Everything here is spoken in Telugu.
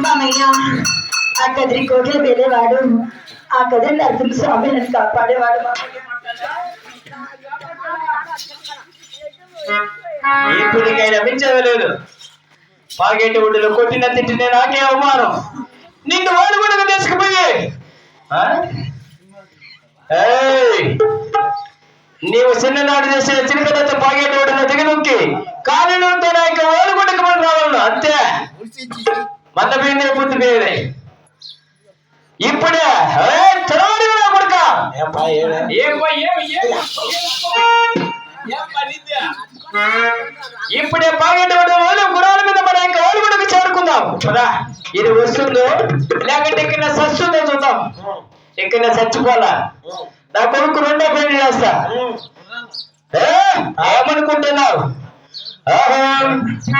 మామయ్య ఆ కదిరి కోట్ల వెళ్ళేవాడు, ఆ కదిరి నరసింహ స్వామి నన్ను కాపాడేవాడు. ఇప్పటికైనా మించలేదు. పాగేటి ఒడ్డులో కొట్టిన తిట్టిన నాకే అవమానం. నిన్ను వాడు కూడా తీసుకుపోయి నీవు చిన్ననాడు చేసిన చిరుకలతో పాగేటి ఒడ్డున దిగదొక్కి కారణంతో నా యొక్క ఓడుగుండకు మనం రావాలను. అంతే మంద పేరునే పుట్టి పేరే. ఇప్పుడే కొడుక ఇప్పుడే పాగేటి ఒడ్డు గురాల మీద మన యొక్క ఓడుగుండకు చేరుకుందాం. ఇది వస్తుందో లేకుంటే ఇక్కడ సస్తుందో చూద్దాం. ఇక్కడ చచ్చిపోవాలా నా కొడుకు రెండో పెళ్లి చేస్తా. ఏమనుకుంటున్నావు?